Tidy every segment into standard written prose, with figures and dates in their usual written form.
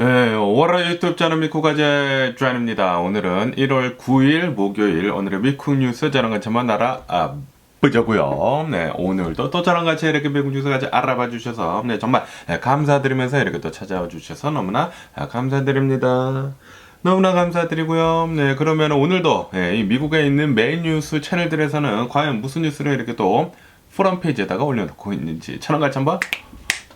네, 오월의 유튜브 채널 미쿠가제 쟈입니다. 오늘은 1월 9일 목요일 오늘의 미쿠 뉴스 저랑 같이 한번 알아보자고요. 네, 오늘도 또 저랑 같이 이렇게 미국 뉴스까지 알아봐 주셔서 정말 감사드리면서 이렇게 또 찾아와 주셔서 너무나 감사드립니다. 너무나 감사드리고요. 네, 그러면 오늘도 이 미국에 있는 메인 뉴스 채널들에서는 과연 무슨 뉴스를 이렇게 또 프론페이지에다가 올려놓고 있는지 저랑 같이 한번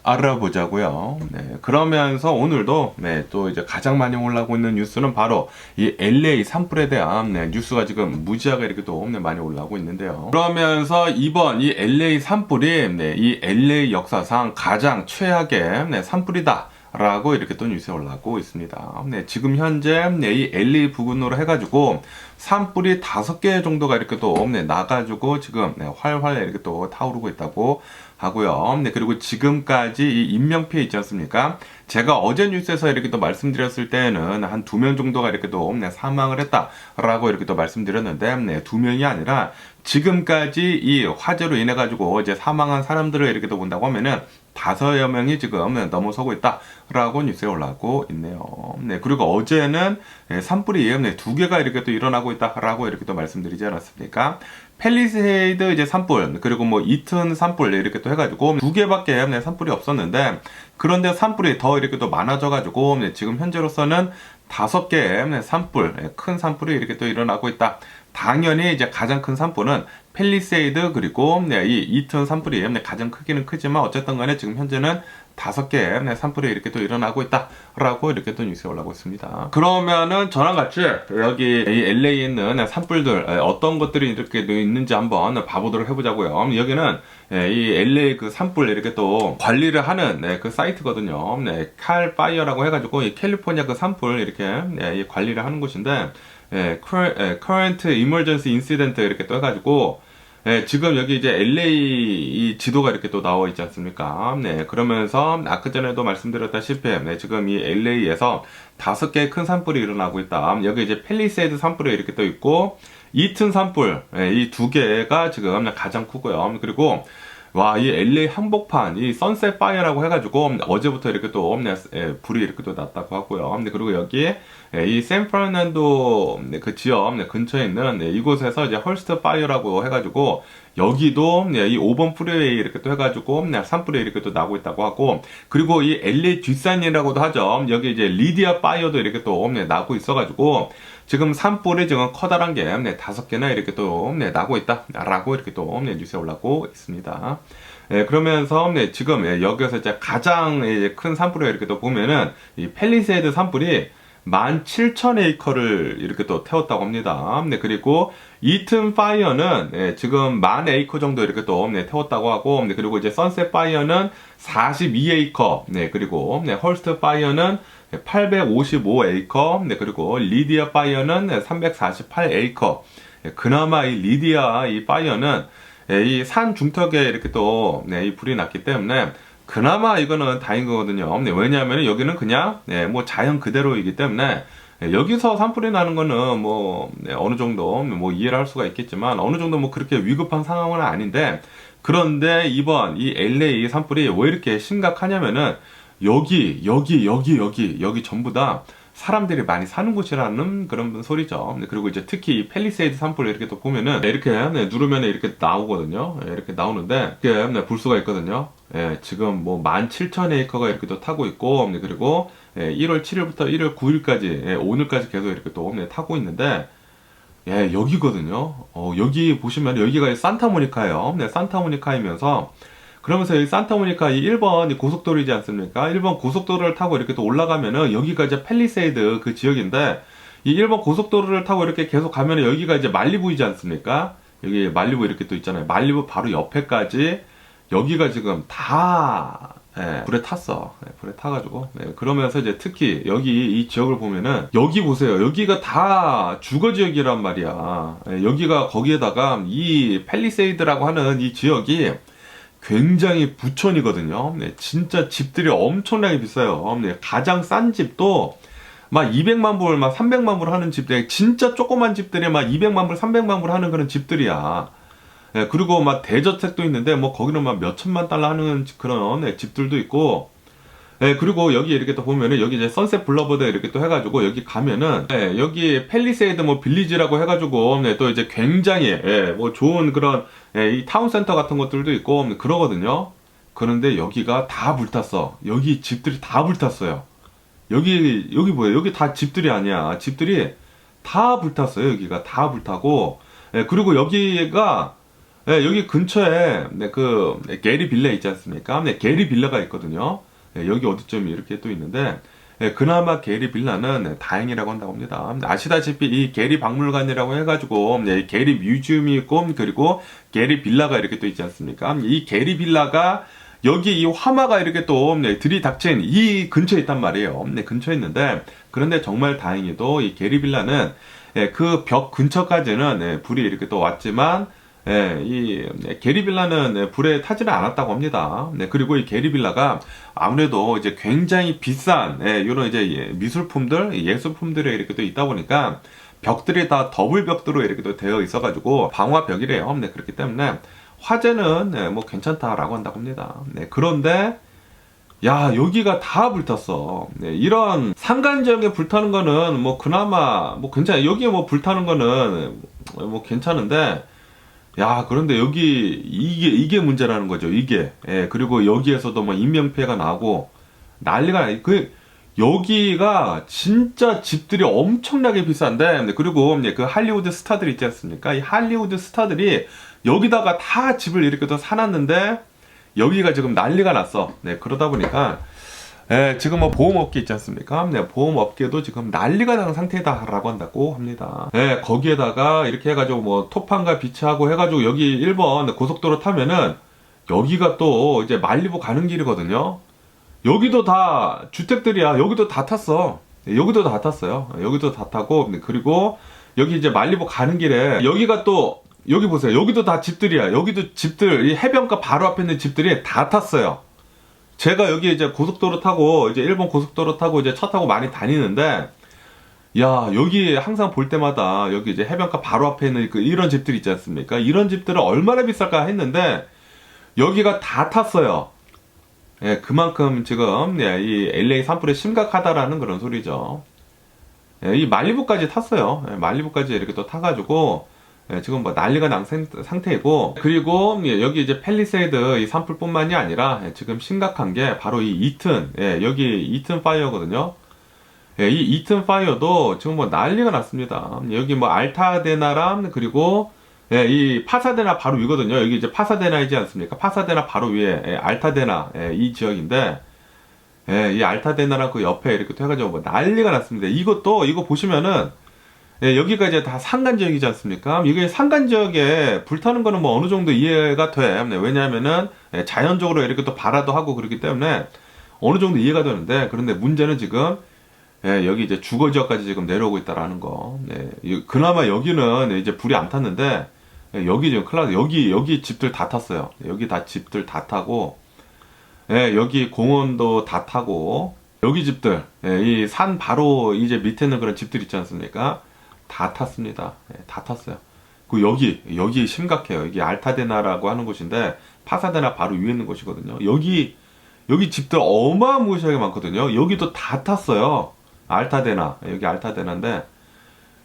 알아보자고요. 네, 그러면서 오늘도 또 이제 가장 많이 올라오고 있는 뉴스는 바로 이 LA 산불에 대한 뉴스가 지금 무지하게 이렇게 또 많이 올라오고 있는데요. 그러면서 이번 이 LA 산불이 이 LA 역사상 가장 최악의 산불이다. 라고 이렇게 또 뉴스에 올라오고 있습니다. 네, 지금 현재 이 LA 부근으로 해가지고 산불이 5개 정도가 이렇게 또 나가지고 지금 활활 이렇게 또 타오르고 있다고 하고요. 네, 그리고 지금까지 이 인명피해 있지 않습니까? 제가 어제 뉴스에서 이렇게 또 말씀드렸을 때는 한 2명 정도가 이렇게 또 사망을 했다라고 이렇게 또 말씀드렸는데 2명이 아니라 지금까지 이 화재로 인해 가지고 이제 사망한 사람들을 이렇게 또 본다고 하면은 5여 명이 지금 넘어서고 있다라고 뉴스에 올라오고 있네요. 네, 그리고 어제는 산불이 2개가 이렇게 또 일어나고 있다라고 이렇게 또 말씀드리지 않았습니까? 팰리세이드 이제 산불, 그리고 뭐 이튼 산불 이렇게 또 해가지고 2개밖에 산불이 없었는데, 그런데 산불이 더 이렇게 또 많아져가지고 지금 현재로서는 5개의 산불, 큰 산불이 이렇게 또 일어나고 있다. 당연히 이제 가장 큰 산불은 팰리세이드 그리고 이 이튼 산불이 가장 크기는 크지만 어쨌든 간에 지금 현재는 5개의 산불이 이렇게 또 일어나고 있다라고 이렇게 또 뉴스에 올라오고 있습니다. 그러면은 저랑 같이 여기 이 LA에 있는 산불들 어떤 것들이 이렇게 있는지 한번 봐보도록 해보자고요. 여기는 이 LA 그 산불 이렇게 또 관리를 하는 그 사이트거든요. 칼 파이어라고 해가지고 이 캘리포니아 그 산불 이렇게 관리를 하는 곳인데, current emergency incident 이렇게 또 해가지고 지금 여기 이제 LA 이 지도가 이렇게 또 나와 있지 않습니까? 네, 그러면서 아까 전에도 말씀드렸다시피 지금 이 LA에서 5개의 큰 산불이 일어나고 있다. 여기 이제 팰리세이드 산불이 이렇게 또 있고 이튼 산불 이 2개가 지금 가장 크고요. 그리고 와, 이 LA 한복판, 이 선셋 파이어라고 해가지고, 어제부터 이렇게 또, 불이 이렇게 또 났다고 하고요. 그리고 여기, 이 샌프란난도 그 지역 근처에 있는 이곳에서 이제 헐스트 파이어라고 해가지고, 여기도 이 5번 프리웨이 이렇게 또 해가지고, 산불이 이렇게 또 나고 있다고 하고, 그리고 이 LA 뒷산이라고도 하죠. 여기 이제 리디아 파이어도 이렇게 또 나고 있어가지고, 지금 산불이 지금 커다란 게 5개나 이렇게 또 나고 있다라고 이렇게 또 뉴스에 올라오고 있습니다. 그러면서 지금 여기서 이제 가장 큰 산불을 이렇게 또 보면은 이 팰리세이드 산불이 17,000에이커를 이렇게 또 태웠다고 합니다. 그리고 이튼 파이어는 지금 10,000에이커 정도 이렇게 또 태웠다고 하고, 그리고 이제 선셋 파이어는 42에이커, 그리고 헐스트 파이어는 855에이커, 그리고 리디아 파이어는 348에이커. 그나마 이 리디아 이 파이어는 이 산 중턱에 이렇게 또 이 불이 났기 때문에 그나마 이거는 다행인 거거든요. 왜냐하면 여기는 그냥 뭐 자연 그대로이기 때문에 여기서 산불이 나는 거는 뭐 어느 정도 뭐 이해를 할 수가 있겠지만 어느 정도 뭐 그렇게 위급한 상황은 아닌데, 그런데 이번 이 LA 산불이 왜 이렇게 심각하냐면은 여기 전부 다 사람들이 많이 사는 곳이라는 그런 소리죠. 그리고 이제 특히 이 팰리세이드 산불 이렇게 또 보면은 이렇게 누르면 이렇게 나오거든요. 이렇게 나오는데 이게 볼 수가 있거든요. 지금 뭐 17,000에이커가 이렇게 또 타고 있고, 그리고 1월 7일부터 1월 9일까지 오늘까지 계속 이렇게 또 타고 있는데, 여기거든요. 여기 보시면 여기가 산타모니카예요. 산타모니카이면서 그러면서 여기 산타모니카 이 1번 고속도로이지 않습니까? 1번 고속도로를 타고 이렇게 또 올라가면은 여기가 이제 팰리세이드 그 지역인데, 이 1번 고속도로를 타고 이렇게 계속 가면은 여기가 이제 말리부이지 않습니까? 여기 말리부 이렇게 또 있잖아요. 말리부 바로 옆에까지 여기가 지금 다 불에 탔어. 불에 타가지고. 그러면서 이제 특히 여기 이 지역을 보면은 여기 보세요. 여기가 다 주거 지역이란 말이야. 여기가 거기에다가 이 팰리세이드라고 하는 이 지역이 굉장히 부촌이거든요. 진짜 집들이 엄청나게 비싸요. 가장 싼 집도 막 200만 불, 막 300만 불 하는 집들, 진짜 조그만 집들이 막 200만 불, 300만 불 하는 그런 집들이야. 그리고 막 대저택도 있는데 뭐 거기는 막 몇천만 달러 하는 그런 집들도 있고, 예, 그리고 여기 이렇게 또 보면은 여기 이제 선셋 블러버드 이렇게 또 해가지고 여기 가면은 예, 여기 팰리세이드 뭐 빌리지라고 해가지고 네, 또 이제 굉장히 예, 뭐 좋은 그런 예, 이 타운센터 같은 것들도 있고 그러거든요. 그런데 여기가 다 불탔어. 여기 집들이 다 불탔어요. 여기 뭐예요? 여기 다 집들이 아니야. 집들이 다 불탔어요. 여기가 다 불타고 예, 그리고 여기가 예, 여기 근처에 네, 그 게리 빌라 있지 않습니까? 네, 게리 빌라가 있거든요. 예, 여기 어디쯤 이렇게 또 있는데 예, 그나마 게리 빌라는 네, 다행이라고 한다고 합니다. 아시다시피 이 게리 박물관이라고 해가지고 네, 게리 뮤지엄이 있고 그리고 게리 빌라가 이렇게 또 있지 않습니까? 이 게리 빌라가 여기 이 화마가 이렇게 또 네, 들이닥친 이 근처에 있단 말이에요. 네, 근처에 있는데 그런데 정말 다행히도 이 게리 빌라는 예, 그 벽 근처까지는 예, 불이 이렇게 또 왔지만 예, 이 게리 빌라는 예, 불에 타지는 않았다고 합니다. 네, 그리고 이 게리 빌라가 아무래도 이제 굉장히 비싼 예, 이런 이제 예, 미술품들, 예술품들이 이렇게 또 있다 보니까 벽들이 다 더블 벽으로 이렇게 또 되어 있어가지고 방화벽이래요. 네, 그렇기 때문에 화재는 네, 뭐 괜찮다라고 한다고 합니다. 네, 그런데 야, 여기가 다 불탔어. 네, 이런 산간 지역에 불타는 거는 뭐 그나마 뭐 괜찮아. 여기에 뭐 불타는 거는 뭐 괜찮은데 야, 그런데 여기 이게 문제라는 거죠. 이게. 예, 그리고 여기에서도 뭐 인명피해가 나고 여기가 진짜 집들이 엄청나게 비싼데 그리고 그 할리우드 스타들 있지 않습니까? 이 할리우드 스타들이 여기다가 다 집을 이렇게 또 사놨는데 여기가 지금 난리가 났어. 네, 그러다 보니까 예, 지금 뭐 보험업계 있지 않습니까? 네, 보험업계도 지금 난리가 난 상태다라고 한다고 합니다. 예, 거기에다가 이렇게 해가지고 뭐 토판과 비치하고 해가지고 여기 1번 고속도로 타면은 여기가 또 이제 말리부 가는 길이거든요. 여기도 다 주택들이야. 여기도 다 탔어. 예, 여기도 다 탔어요. 여기도 다 타고 그리고 여기 이제 말리부 가는 길에 여기가 또 여기 보세요. 여기도 다 집들이야. 여기도 집들, 이 해변가 바로 앞에 있는 집들이 다 탔어요. 제가 여기 이제 고속도로 타고, 이제 일본 고속도로 타고 이제 차 타고 많이 다니는데, 야, 여기 항상 볼 때마다 여기 이제 해변가 바로 앞에 있는 이런 집들 있지 않습니까? 이런 집들은 얼마나 비쌀까 했는데, 여기가 다 탔어요. 예, 그만큼 지금, 예, 이 LA 산불이 심각하다라는 그런 소리죠. 예, 이 말리부까지 탔어요. 예, 말리부까지 이렇게 또 타가지고, 예, 지금 뭐 난리가 난 상태이고 그리고 예, 여기 이제 팰리세이드 이 산불뿐만이 아니라 예, 지금 심각한 게 바로 이 이튼 예, 여기 이튼 파이어거든요. 예, 이 이튼 파이어도 지금 뭐 난리가 났습니다. 여기 뭐 알타데나랑 그리고 예, 이 파사데나 바로 위거든요. 여기 이제 파사데나이지 않습니까? 파사데나 바로 위에 예, 알타데나 예, 이 지역인데 예, 이 알타데나랑 그 옆에 이렇게 해가지고 뭐 난리가 났습니다. 이거 보시면은 예, 여기가 이제 다 산간 지역이지 않습니까? 이게 산간 지역에 불타는 거는 뭐 어느 정도 이해가 돼. 네, 왜냐하면은 예, 자연적으로 이렇게 또 발화도 하고 그렇기 때문에 어느 정도 이해가 되는데 그런데 문제는 지금 예, 여기 이제 주거 지역까지 지금 내려오고 있다라는 거. 네, 그나마 여기는 이제 불이 안 탔는데 예, 여기 지금 클라스 여기 집들 다 탔어요. 여기 다 집들 다 타고 예, 여기 공원도 다 타고 여기 집들 예, 이 산 바로 이제 밑에 있는 그런 집들 있지 않습니까? 다 탔습니다. 예, 다 탔어요. 그 여기 심각해요. 여기 알타데나라고 하는 곳인데 파사데나 바로 위에 있는 곳이거든요. 여기 집들 어마무시하게 많거든요. 여기도 다 탔어요. 알타데나 여기 알타데나인데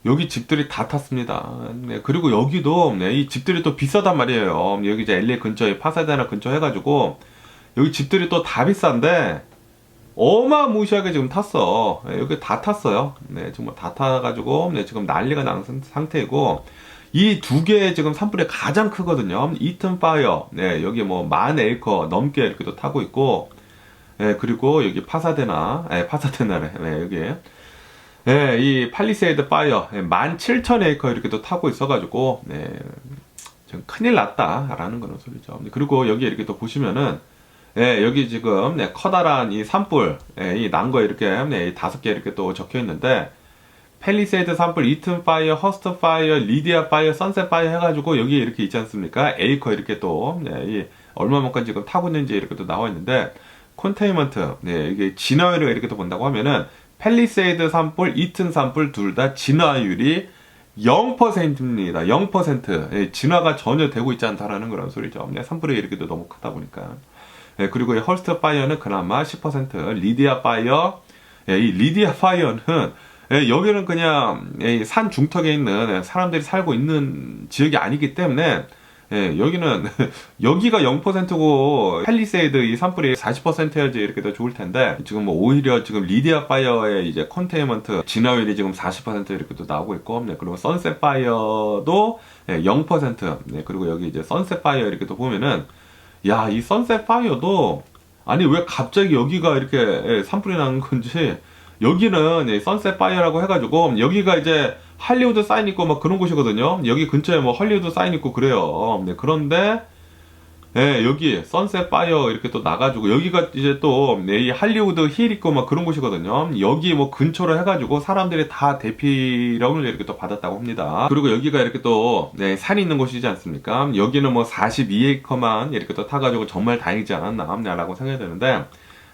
여기 집들이 다 탔습니다. 네, 그리고 여기도 네, 이 집들이 또 비싸단 말이에요. 여기 이제 LA 근처에 파사데나 근처 해가지고 여기 집들이 또 다 비싼데 어마무시하게 지금 탔어. 네, 여기 다 탔어요. 네, 정말 다 타가지고, 네, 지금 난리가 난 상태이고, 이 두 개의 지금 산불이 가장 크거든요. 이튼 파이어, 네, 여기 뭐 10,000에이커 넘게 이렇게 또 타고 있고, 네, 그리고 여기 파사데나, 네, 파사데나래, 네, 여기. 네, 이 팔리세이드 파이어, 네, 17,000에이커 이렇게 또 타고 있어가지고, 네, 지금 큰일 났다라는 그런 소리죠. 그리고 여기 이렇게 또 보시면은, 예, 여기 지금 네, 커다란 이 산불, 예, 이 난 거 이렇게 네, 5개 이렇게 또 적혀 있는데 팰리세이드 산불, 이튼 파이어, 허스트 파이어, 리디아 파이어, 선셋 파이어 해가지고 여기 이렇게 있지 않습니까? 에이커 이렇게 또 네, 이 얼마만큼 지금 타고 있는지 이렇게 또 나와 있는데 컨테인먼트, 네, 이게 진화율을 이렇게 또 본다고 하면은 팰리세이드 산불, 이튼 산불 둘 다 진화율이 0%입니다. 0%. 예, 진화가 전혀 되고 있지 않다라는 그런 소리죠. 네, 산불이 이렇게 또 너무 크다 보니까. 그리고 이 헐스트 파이어는 그나마 10%, 리디아 파이어, 이 리디아 파이어는 여기는 그냥 산 중턱에 있는 사람들이 살고 있는 지역이 아니기 때문에 여기는 여기가 0%고 팰리세이드 이 산불이 40%여지 이렇게 더 좋을 텐데 지금 뭐 오히려 지금 리디아 파이어의 이제 컨테인먼트 진화율이 지금 40% 이렇게 또 나오고 있고 그리고 선셋 파이어도 0%. 그리고 여기 이제 선셋 파이어 이렇게 또 보면은 야, 이 선셋 파이어도 아니 왜 갑자기 여기가 이렇게 산불이 나는 건지 여기는 선셋 파이어라고 해가지고 여기가 이제 할리우드 사인 있고 막 그런 곳이거든요. 여기 근처에 뭐 할리우드 사인 있고 그래요. 그런데 여기 선셋 파이어 이렇게 또 나가지고 여기가 이제 또 이 할리우드 힐 있고 막 그런 곳이거든요. 여기 뭐 근처로 해가지고 사람들이 다 대피령을 이렇게 또 받았다고 합니다. 그리고 여기가 이렇게 또 산이 있는 곳이지 않습니까? 여기는 뭐 42에이커만 이렇게 또 타가지고 정말 다행이지 않았나 라고 생각이 드는데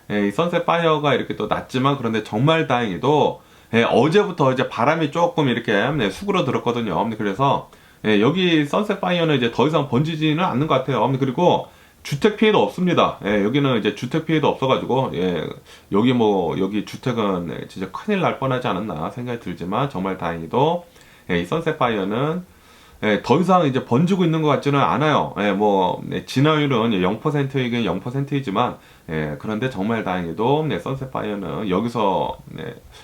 이 선셋 파이어가 이렇게 또 났지만 그런데 정말 다행히도 어제부터 이제 바람이 조금 이렇게 수그러들었거든요. 그래서 여기 선셋 파이어는 이제 더 이상 번지지는 않는 것 같아요. 그리고 주택 피해도 없습니다. 여기는 이제 주택 피해도 없어가지고 여기 뭐 여기 주택은 진짜 큰일 날 뻔하지 않았나 생각이 들지만 정말 다행히도 이 선셋 파이어는 더 이상 이제 번지고 있는 것 같지는 않아요. 뭐 진화율은 0%이긴 0%이지만 그런데 정말 다행히도 선셋 파이어는 여기서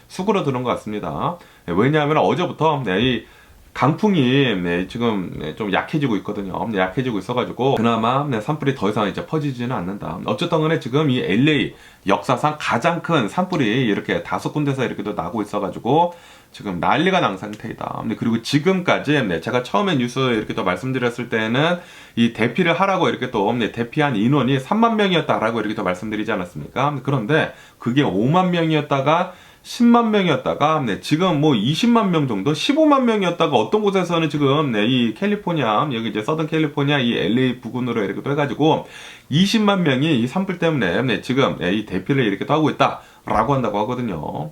수그러드는 것 같습니다. 왜냐하면 어제부터 이 강풍이 지금 좀 약해지고 있거든요. 약해지고 있어가지고 그나마 산불이 더 이상 이제 퍼지지는 않는다. 어쨌든 간에 지금 이 LA 역사상 가장 큰 산불이 이렇게 5군데서 이렇게 또 나고 있어가지고 지금 난리가 난 상태이다. 그리고 지금까지 제가 처음에 뉴스 이렇게 또 말씀드렸을 때는 이 대피를 하라고 이렇게 또 대피한 인원이 3만 명이었다라고 이렇게 또 말씀드리지 않았습니까? 그런데 그게 5만 명이었다가 10만 명이었다가 지금 뭐 20만 명 정도, 15만 명이었다가 어떤 곳에서는 지금 이 캘리포니아 여기 이제 서든 캘리포니아 이 LA 부근으로 이렇게 또 해가지고 20만 명이 이 산불 때문에 지금 이 대피를 이렇게 또 하고 있다라고 한다고 하거든요.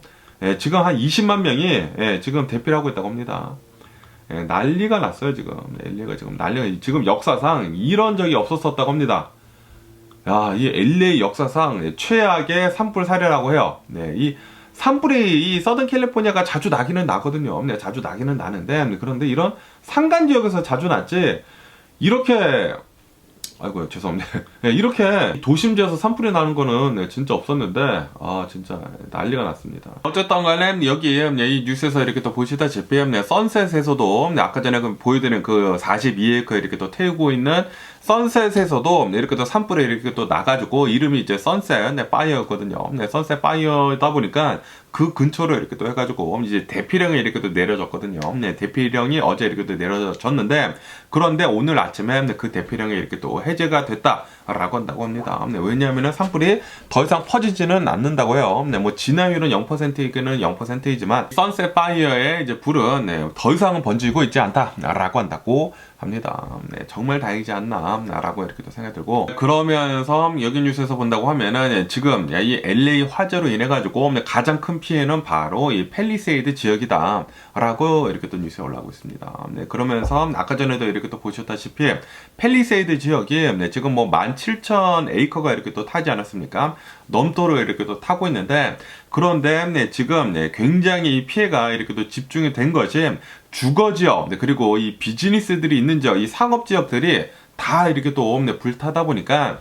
지금 한 20만 명이 지금 대피를 하고 있다고 합니다. 난리가 났어요 지금. LA가 지금 지금 역사상 이런 적이 없었었다고 합니다. 야, 이 LA 역사상 최악의 산불 사례라고 해요. 이 산불이 이 서든 캘리포니아가 자주 나기는 나거든요. 자주 나기는 나는데 그런데 이런 산간 지역에서 자주 났지 이렇게 아이고 죄송합니다. 이렇게 도심지에서 산불이 나는 거는 진짜 없었는데 진짜 난리가 났습니다. 어쨌든 간에 여기 이 뉴스에서 이렇게 또 보시다시피 선셋에서도 아까 전에 보여드린 그 42에이커 이렇게 또 태우고 있는 선셋에서도 이렇게 또 산불이 이렇게 또 나가지고 이름이 이제 선셋 파이어였거든요. 선셋 파이어다 보니까 그 근처로 이렇게 또 해가지고 이제 대피령이 이렇게 또 내려졌거든요. 대피령이 어제 이렇게 또 내려졌는데 그런데 오늘 아침에 그 대피령이 이렇게 또 해제가 됐다라고 한다고 합니다. 왜냐하면 산불이 더 이상 퍼지지는 않는다고 해요. 뭐 진화율은 0%이기는 0%이지만 선셋 파이어의 이제 불은 더 이상은 번지고 있지 않다라고 한다고 합니다. 정말 다행이지 않나라고 이렇게 또 생각이 들고 그러면서 여기 뉴스에서 본다고 하면은 지금 이 LA 화재로 인해 가지고 가장 큰 피해는 바로 이 팰리세이드 지역이다라고 이렇게 또 뉴스에 올라오고 있습니다. 그러면서 아까 전에도 이렇게 또 보셨다시피 팰리세이드 지역이 지금 뭐 17,000에이커가 이렇게 또 타지 않았습니까? 넘도로 이렇게 또 타고 있는데 그런데 지금 굉장히 이 피해가 이렇게 또 집중이 된 것이 주거 지역 그리고 이 비즈니스들이 있는 지역, 이 상업 지역들이 다 이렇게 또 불타다 보니까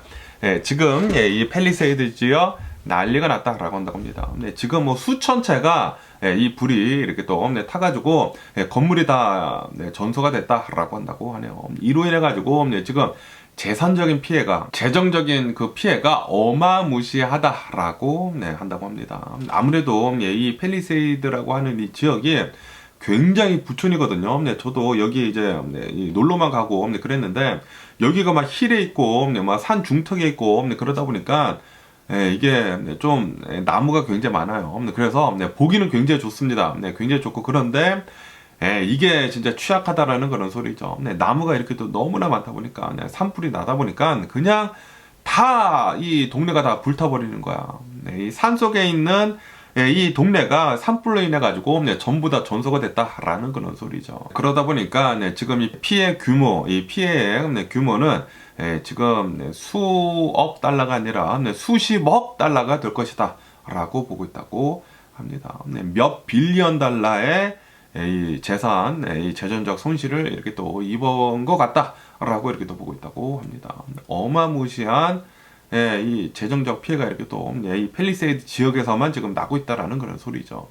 지금 이 팰리세이드 지역 난리가 났다라고 한다고 합니다. 지금 뭐 수천 채가 이 불이 이렇게 또 타가지고 건물이 다 전소가 됐다라고 한다고 하네요. 이로 인해 가지고 지금 재산적인 피해가, 재정적인 그 피해가 어마무시하다라고 한다고 합니다. 아무래도 이 팰리세이드라고 하는 이 지역이 굉장히 부촌이거든요. 저도 여기 이제 놀러만 가고 그랬는데 여기가 막 힐에 있고 막 산 중턱에 있고 그러다 보니까 이게 좀 나무가 굉장히 많아요. 그래서 보기는 굉장히 좋습니다. 굉장히 좋고 그런데 이게 진짜 취약하다라는 그런 소리죠. 나무가 이렇게 또 너무나 많다 보니까 산불이 나다 보니까 그냥 다 이 동네가 다 불타버리는 거야. 이 산 속에 있는 이 동네가 산불로 인해 가지고 전부 다 전소가 됐다라는 그런 소리죠. 그러다 보니까 지금 이 피해 규모, 이 피해의 규모는 지금 수억 달러가 아니라 수십억 달러가 될 것이다 라고 보고 있다고 합니다. 몇 빌리언 달러의 이 재산, 이 재정적 손실을 이렇게 또 입은 것 같다라고 이렇게 또 보고 있다고 합니다. 어마무시한 이 재정적 피해가 이렇게 또 이 팰리세이드 지역에서만 지금 나고 있다라는 그런 소리죠.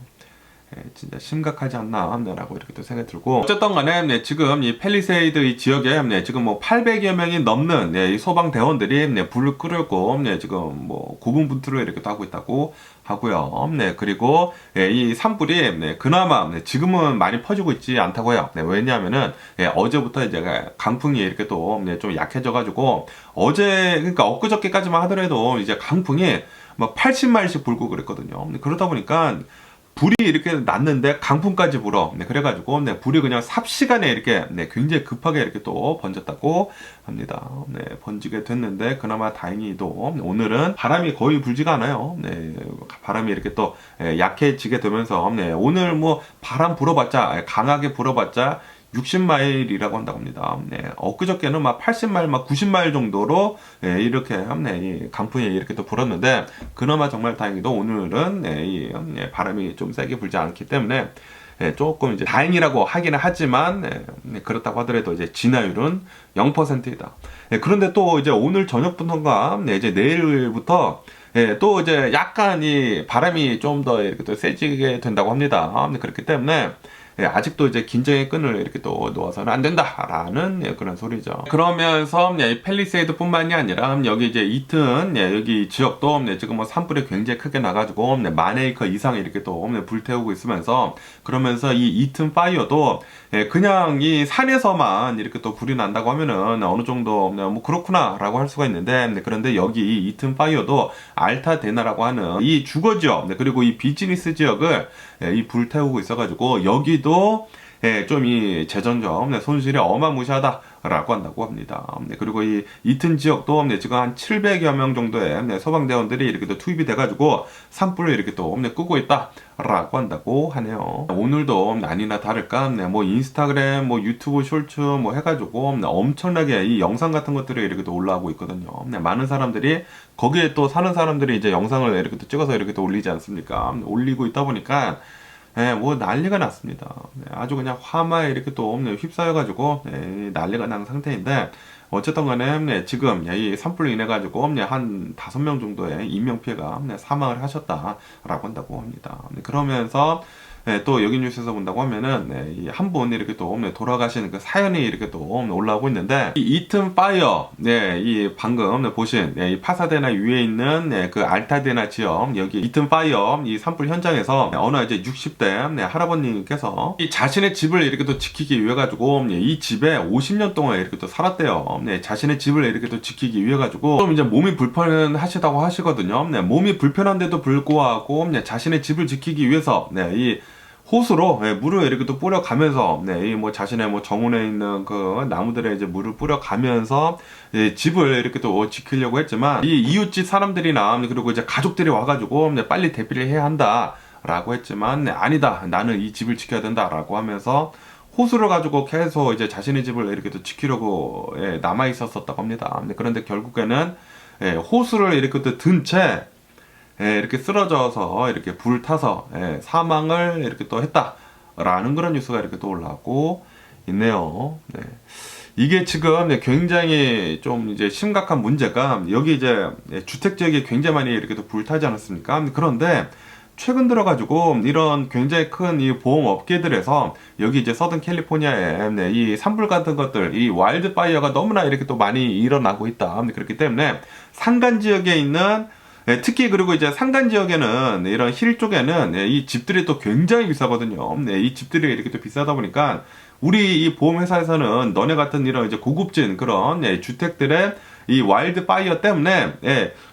진짜 심각하지 않나 라고 이렇게 또 생각이 들고, 어쨌든 간에 지금 이 팰리세이드 이 지역에 지금 뭐 800여 명이 넘는 이 소방대원들이 불을 끄려고 지금 뭐 고군분투를 이렇게 또 하고 있다고 하고요. 그리고 이 산불이 그나마 지금은 많이 퍼지고 있지 않다고요. 왜냐하면은 어제부터 이제 강풍이 이렇게 또 좀 약해져 가지고, 어제 그러니까 엊그저께까지만 하더라도 이제 강풍이 막 80마일씩 불고 그랬거든요. 그러다 보니까 불이 이렇게 났는데 강풍까지 불어. 그래가지고 불이 그냥 삽시간에 이렇게 굉장히 급하게 이렇게 또 번졌다고 합니다. 번지게 됐는데 그나마 다행히도 오늘은 바람이 거의 불지가 않아요. 바람이 이렇게 또 약해지게 되면서 오늘 뭐 바람 불어봤자, 강하게 불어봤자 60마일이라고 한다고 합니다. 엊그저께는 막 80마일, 막 90마일 정도로 이렇게 이 강풍이 이렇게 또 불었는데, 그나마 정말 다행히도 오늘은 이 바람이 좀 세게 불지 않기 때문에 조금 이제 다행이라고 하기는 하지만, 그렇다고 하더라도 이제 진화율은 0%이다. 그런데 또 이제 오늘 저녁부터인가 이제 내일부터 또 이제 약간 이 바람이 좀 더 이렇게 또 세지게 된다고 합니다. 그렇기 때문에 아직도 이제 긴장의 끈을 이렇게 또 놓아서는 안 된다라는 그런 소리죠. 그러면서 이 팰리세이드뿐만이 아니라 여기 이제 이튼 여기 지역도 지금 뭐 산불이 굉장히 크게 나가지고 만 에이커 이상이 이렇게 또 불태우고 있으면서, 그러면서 이 이튼 파이어도 그냥 이 산에서만 이렇게 또 불이 난다고 하면은 어느 정도 뭐 그렇구나라고 할 수가 있는데, 그런데 여기 이 이튼 파이어도 알타데나라고 하는 이 주거 지역, 그리고 이 비즈니스 지역을 이 불태우고 있어가지고 여기도 좀 이 재정적 손실이 어마무시하다라고 한다고 합니다. 그리고 이 이튼 지역도 지금 한 700여 명 정도의 소방대원들이 이렇게 또 투입이 돼가지고 산불을 이렇게 또 끄고 있다라고 한다고 하네요. 오늘도 아니나 다를까 뭐 인스타그램, 뭐 유튜브 쇼츠 뭐 해가지고 엄청나게 이 영상 같은 것들이 이렇게 또 올라오고 있거든요. 많은 사람들이 거기에 또 사는 사람들이 이제 영상을 이렇게 또 찍어서 이렇게 또 올리지 않습니까? 올리고 있다 보니까 뭐 난리가 났습니다. 아주 그냥 화마에 이렇게 또 휩싸여가지고 난리가 난 상태인데, 어쨌든 간에 지금 이 산불로 인해 가지고 한 5명 정도의 인명피해가 사망을 하셨다라고 한다고 합니다. 그러면서 또 여기 뉴스에서 본다고 하면은 한 분 이렇게 또 돌아가시는 그 사연이 이렇게 또 올라오고 있는데, 이 이튼 파이어, 이 방금 보신 이 파사데나 위에 있는 그 알타데나 지역, 여기 이튼 파이어 이 산불 현장에서 어느 이제 60대 할아버님께서 이 자신의 집을 이렇게 또 지키기 위해 가지고 이 집에 50년 동안 이렇게 또 살았대요. 자신의 집을 이렇게 또 지키기 위해 가지고 좀 이제 몸이 불편하시다고 하시거든요. 몸이 불편한데도 불구하고 자신의 집을 지키기 위해서 이 호수로 물을 이렇게 또 뿌려가면서 이 뭐 자신의 뭐 정원에 있는 그 나무들에 이제 물을 뿌려가면서 집을 이렇게 또 지키려고 했지만, 이 이웃집 사람들이나 그리고 이제 가족들이 와가지고 빨리 대피를 해야 한다라고 했지만, 아니다, 나는 이 집을 지켜야 된다라고 하면서 호수를 가지고 계속 이제 자신의 집을 이렇게 또 지키려고 남아 있었었다고 합니다. 그런데 결국에는 호수를 이렇게 또 든 채 이렇게 쓰러져서 이렇게 불타서 사망을 이렇게 또 했다라는 그런 뉴스가 이렇게 또 올라오고 있네요. 이게 지금 굉장히 좀 이제 심각한 문제가, 여기 이제 주택 지역이 굉장히 많이 이렇게 또 불타지 않았습니까? 그런데 최근 들어가지고 이런 굉장히 큰 이 보험 업계들에서 여기 이제 서든 캘리포니아에 이 산불 같은 것들, 이 와일드 파이어가 너무나 이렇게 또 많이 일어나고 있다. 그렇기 때문에 산간 지역에 있는 특히 그리고 이제 산간 지역에는 이런 힐 쪽에는 이 집들이 또 굉장히 비싸거든요. 이 집들이 이렇게 또 비싸다 보니까 우리 이 보험회사에서는 너네 같은 이런 이제 고급진 그런 주택들의 이 와일드 파이어 때문에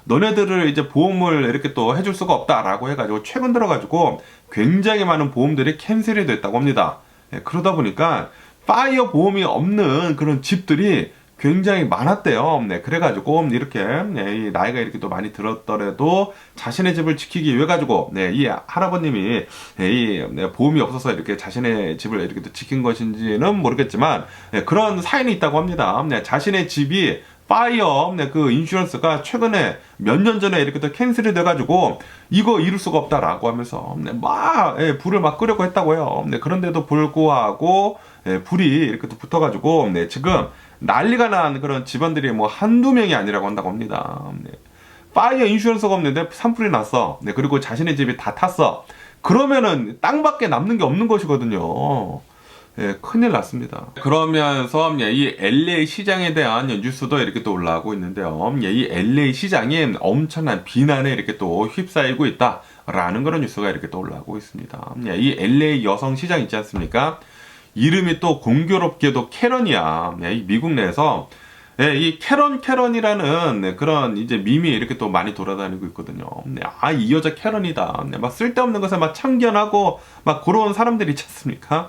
너네들을 이제 보험을 이렇게 또 해줄 수가 없다라고 해가지고 최근 들어가지고 굉장히 많은 보험들이 캔슬이 됐다고 합니다. 그러다 보니까 파이어 보험이 없는 그런 집들이 굉장히 많았대요. 그래가지고 이렇게 이 나이가 이렇게 또 많이 들었더라도 자신의 집을 지키기 위해 가지고 이 할아버님이 이 보험이 없어서 이렇게 자신의 집을 이렇게 또 지킨 것인지는 모르겠지만 그런 사연이 있다고 합니다. 자신의 집이 파이어 그 인슈런스가 최근에 몇 년 전에 이렇게 또 캔슬이 돼가지고 이거 이룰 수가 없다라고 하면서 막 불을 막 끄려고 했다고 해요. 그런데도 불구하고 불이 이렇게 또 붙어가지고 지금 난리가 난 그런 집안들이 뭐 한두 명이 아니라고 한다고 합니다. 파이어 인슈런스가 없는데 산불이 났어. 그리고 자신의 집이 다 탔어. 그러면은 땅밖에 남는 게 없는 것이거든요. 큰일 났습니다. 그러면서 이 LA 시장에 대한 뉴스도 이렇게 또 올라오고 있는데요. 이 LA 시장이 엄청난 비난에 이렇게 또 휩싸이고 있다라는 그런 뉴스가 이렇게 또 올라오고 있습니다. 이 LA 여성 시장 있지 않습니까? 이름이 또 공교롭게도 캐런이야. 이 미국 내에서 이 캐런이라는 그런 이제 밈이 이렇게 또 많이 돌아다니고 있거든요. 이 여자 캐런이다. 막 쓸데없는 것에 막 참견하고 막 그런 사람들 있지 않습니까?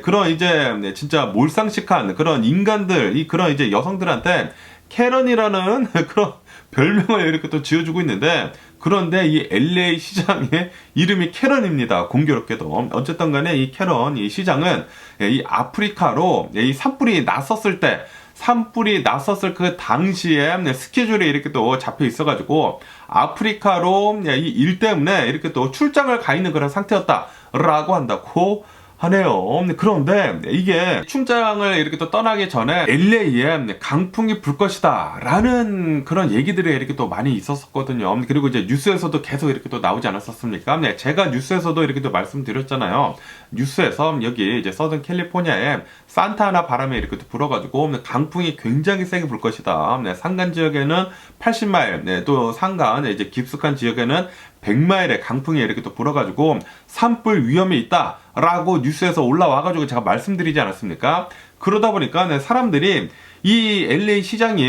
그런 이제 진짜 몰상식한 그런 인간들, 그런 이제 여성들한테 캐런이라는 그런 별명을 이렇게 또 지어주고 있는데, 그런데 이 LA 시장의 이름이 캐런입니다. 공교롭게도. 어쨌든 간에 이 캐런, 이 시장은 이 아프리카로 이 산불이 났었을 때, 산불이 났었을 그 당시에 스케줄이 이렇게 또 잡혀 있어가지고 아프리카로 이 일 때문에 이렇게 또 출장을 가 있는 그런 상태였다라고 한다고 하네요. 그런데 이게 출장을 이렇게 또 떠나기 전에 LA에 강풍이 불 것이다 라는 그런 얘기들이 이렇게 또 많이 있었거든요. 그리고 이제 뉴스에서도 계속 이렇게 또 나오지 않았었습니까? 제가 뉴스에서도 이렇게 또 말씀드렸잖아요. 뉴스에서 여기 이제 서든 캘리포니아에 산타아나 바람이 이렇게 또 불어가지고 강풍이 굉장히 세게 불 것이다. 산간 지역에는 80마일, 또 산간 이제 깊숙한 지역에는 100마일의 강풍이 이렇게 또 불어가지고 산불 위험이 있다라고 뉴스에서 올라와가지고 제가 말씀드리지 않았습니까? 그러다 보니까 사람들이 이 LA 시장이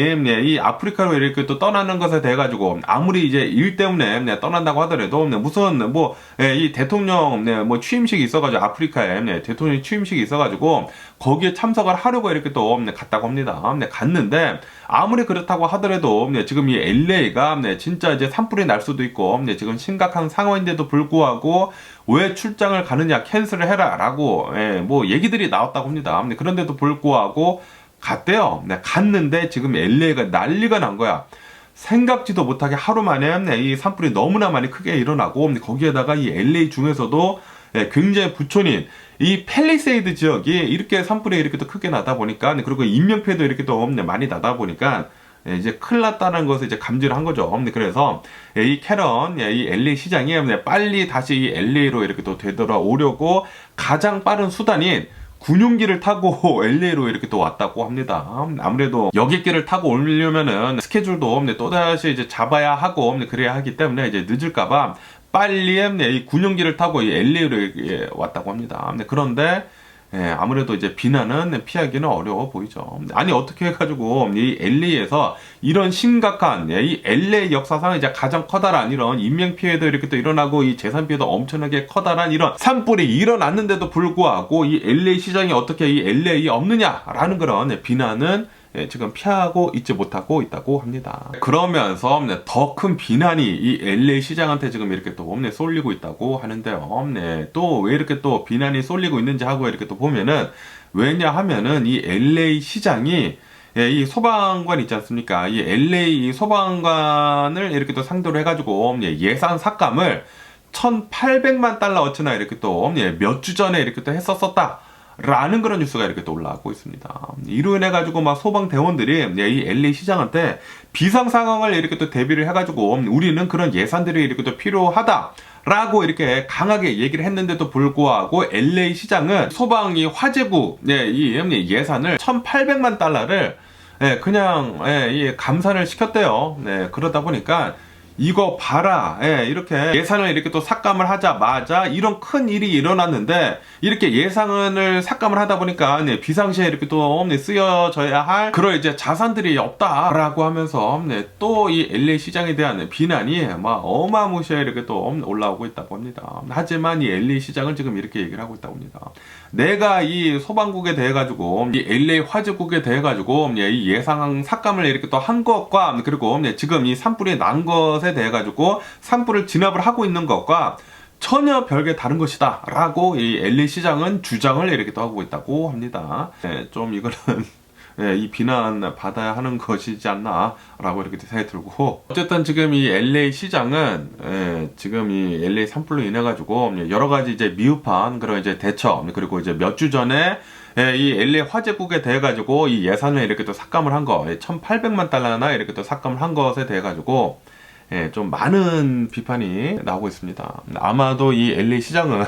이 아프리카로 이렇게 또 떠나는 것에 대해 가지고 아무리 이제 일 때문에 떠난다고 하더라도 무슨 뭐 이 대통령 뭐 취임식이 있어가지고 아프리카에 대통령 취임식이 있어가지고 거기에 참석을 하려고 이렇게 또 갔다고 합니다. 갔는데 아무리 그렇다고 하더라도 지금 이 LA가 진짜 이제 산불이 날 수도 있고 지금 심각한 상황인데도 불구하고 왜 출장을 가느냐, 캔슬을 해라라고 뭐 얘기들이 나왔다고 합니다. 그런데도 불구하고 갔대요. 갔는데 지금 LA가 난리가 난 거야. 생각지도 못하게 하루 만에 이 산불이 너무나 많이 크게 일어나고, 거기에다가 이 LA 중에서도 굉장히 부촌인 이 팰리세이드 지역이 이렇게 산불이 이렇게 또 크게 나다 보니까, 그리고 인명피해도 이렇게 또 많이 나다 보니까 이제 큰일 났다는 것을 이제 감지를 한 거죠. 그래서 이 캐런, 이 LA 시장이 빨리 다시 이 LA로 이렇게 또 되돌아오려고 가장 빠른 수단인 군용기를 타고 LA로 이렇게 또 왔다고 합니다. 아무래도 여객기를 타고 오려면은 스케줄도 또다시 이제 잡아야 하고 그래야 하기 때문에 이제 늦을까봐 빨리 이 군용기를 타고 이 LA로 왔다고 합니다. 그런데 아무래도 이제 비난은 피하기는 어려워 보이죠. 아니 어떻게 해가지고 이 LA에서 이런 심각한 이 LA 역사상 이제 가장 커다란 이런 인명 피해도 이렇게 또 일어나고 이 재산 피해도 엄청나게 커다란 이런 산불이 일어났는데도 불구하고 이 LA 시장이 어떻게 이 LA에 없느냐라는 그런 비난은 지금 피하고 있지 못하고 있다고 합니다. 그러면서 더 큰 비난이 이 LA 시장한테 지금 이렇게 또 쏠리고 있다고 하는데요. 또 왜 이렇게 또 비난이 쏠리고 있는지 하고 이렇게 또 보면은, 왜냐하면은 이 LA 시장이 이 소방관 있지 않습니까? 이 LA 소방관을 이렇게 또 상대로 해가지고 예산 삭감을 1,800만 달러어치나 이렇게 또 몇 주 전에 이렇게 또 했었었다 라는 그런 뉴스가 이렇게 또 올라오고 있습니다. 이로 인해 가지고 막 소방대원들이 이 LA 시장한테 비상 상황을 이렇게 또 대비를 해가지고 우리는 그런 예산들이 이렇게 또 필요하다 라고 이렇게 강하게 얘기를 했는데도 불구하고 LA 시장은 소방이 화재부 이 예산을 1,800만 달러를 그냥 감산을 시켰대요. 그러다 보니까 이거 봐라. 이렇게 예산을 이렇게 또 삭감을 하자마자 이런 큰 일이 일어났는데, 이렇게 예산을 삭감을 하다 보니까 비상시에 이렇게 또 쓰여져야 할 그런 이제 자산들이 없다라고 하면서 또 이 LA 시장에 대한 비난이 막 어마무시하게 이렇게 또 올라오고 있다고 합니다. 하지만 이 LA 시장은 지금 이렇게 얘기를 하고 있다고 합니다. 내가 이 소방국에 대해 가지고 이 LA 화재국에 대해 가지고 이 예산 삭감을 이렇게 또 한 것과, 그리고 지금 이 산불이 난 것에 대해 가지고 산불을 진압을 하고 있는 것과 전혀 별개 다른 것이다 라고 이 LA 시장은 주장을 이렇게 또 하고 있다고 합니다. 좀 이거는 이 비난 받아야 하는 것이지 않나라고 이렇게 생각이 들고, 어쨌든 지금 이 LA 시장은 지금 이 LA 산불로 인해 가지고 여러 가지 이제 미흡한 그런 이제 대처, 그리고 이제 몇 주 전에 이 LA 화재국에 대해 가지고 이 예산을 이렇게 또 삭감을 한 거, 1,800만 달러나 이렇게 또 삭감을 한 것에 대해 가지고 좀 많은 비판이 나오고 있습니다. 아마도 이 LA 시장은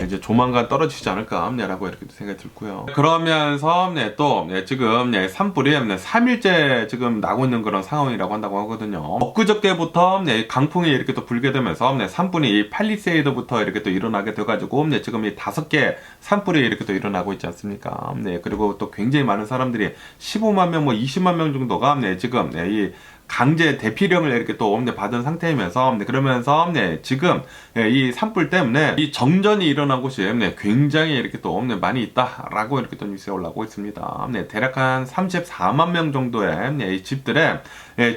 이제 조만간 떨어지지 않을까라고 이렇게 생각이 들고요. 그러면서 또 지금 산불이 3일째 지금 나고 있는 그런 상황이라고 한다고 하거든요. 엊그저께부터 강풍이 이렇게 또 불게 되면서 산불이 팔리세이드부터 이렇게 또 일어나게 돼가지고 지금 이 5개 산불이 이렇게 또 일어나고 있지 않습니까? 그리고 또 굉장히 많은 사람들이 15만 명, 20만 명 정도가 지금 이 강제 대피령을 이렇게 또 받은 상태이면서, 그러면서 지금 이 산불 때문에 이 정전이 일어난 곳이 굉장히 이렇게 또 많이 있다라고 이렇게 또 뉴스에 올라오고 있습니다. 대략 한 34만 명 정도의 이 집들에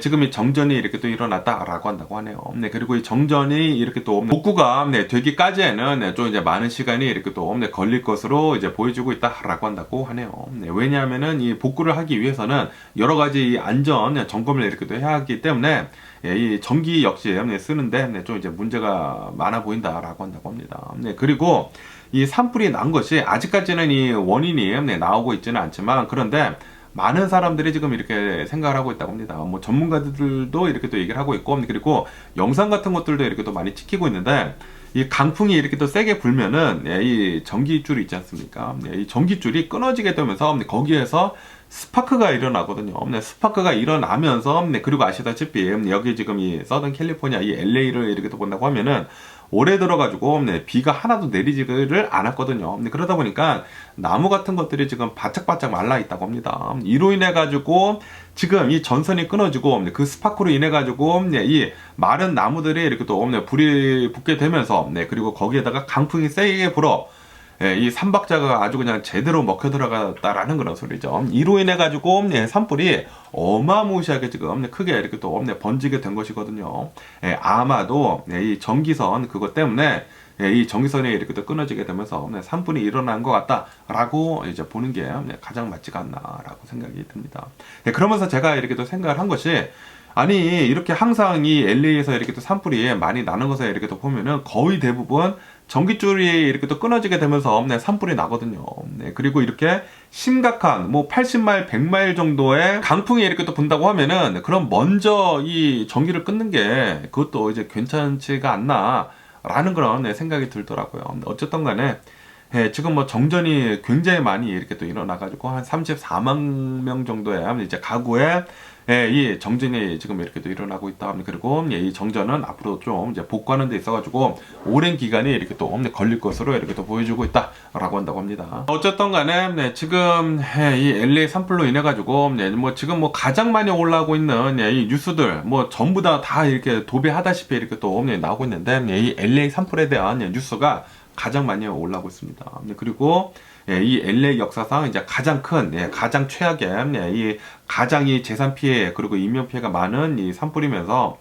지금 이 정전이 이렇게 또 일어났다라고 한다고 하네요. 그리고 이 정전이 이렇게 또 복구가 되기까지에는 좀 이제 많은 시간이 이렇게 또 걸릴 것으로 이제 보여지고 있다라고 한다고 하네요. 왜냐하면은 이 복구를 하기 위해서는 여러 가지 이 안전 점검을 이렇게 또 해야 하기 때문에 이 전기 역시 쓰는데 좀 이제 문제가 많아 보인다라고 한다고 합니다. 그리고 이 산불이 난 것이 아직까지는 이 원인이 나오고 있지는 않지만, 그런데 많은 사람들이 지금 이렇게 생각을 하고 있다고 합니다. 뭐 전문가들도 이렇게 또 얘기를 하고 있고, 그리고 영상 같은 것들도 이렇게 또 많이 찍히고 있는데, 이 강풍이 이렇게 또 세게 불면은 이 전기줄이 있지 않습니까? 이 전기줄이 끊어지게 되면서 거기에서 스파크가 일어나거든요. 스파크가 일어나면서, 그리고 아시다시피 여기 지금 이 서던 캘리포니아 이 LA를 이렇게 또 본다고 하면은 올해 들어가지고 비가 하나도 내리지를 않았거든요. 그러다 보니까 나무 같은 것들이 지금 바짝바짝 말라 있다고 합니다. 이로 인해 가지고 지금 이 전선이 끊어지고 그 스파크로 인해 가지고 이 마른 나무들이 이렇게 또 불이 붙게 되면서, 그리고 거기에다가 강풍이 세게 불어 이 삼박자가 아주 그냥 제대로 먹혀 들어갔다라는 그런 소리죠. 이로 인해 가지고 산불이 어마무시하게 지금 크게 이렇게 또 번지게 된 것이거든요. 아마도 이 전기선 그것 때문에 이 전기선이 이렇게 또 끊어지게 되면서 산불이 일어난 것 같다라고 이제 보는 게 가장 맞지가 않나라고 생각이 듭니다. 그러면서 제가 이렇게 또 생각을 한 것이, 아니 이렇게 항상 이 LA에서 이렇게 또 산불이 많이 나는 것에 이렇게 또 보면은 거의 대부분 전기줄이 이렇게 또 끊어지게 되면서 산불이 나거든요. 그리고 이렇게 심각한 뭐 80마일, 100마일 정도의 강풍이 이렇게 또 분다고 하면은, 그럼 먼저 이 전기를 끊는 게 그것도 이제 괜찮지가 않나라는 그런 생각이 들더라고요. 어쨌든 간에 지금 뭐 정전이 굉장히 많이 이렇게 또 일어나가지고 한 34만 명 정도의 이제 가구에 이 정전이 지금 이렇게 또 일어나고 있다. 그리고 이 정전은 앞으로 좀 이제 복구하는 데 있어가지고 오랜 기간이 이렇게 또 걸릴 것으로 이렇게 또 보여주고 있다라고 한다고 합니다. 어쨌든 간에 지금 이 LA 산불로 인해 가지고 뭐 지금 뭐 가장 많이 올라오고 있는 이 뉴스들 뭐 전부 다 이렇게 도배하다시피 이렇게 또 나오고 있는데, 이 LA 산불에 대한 뉴스가 가장 많이 올라오고 있습니다. 그리고 이 LA 역사상 이제 가장 큰, 가장 최악의, 이 가장 이 재산 피해 그리고 인명 피해가 많은 이 산불이면서,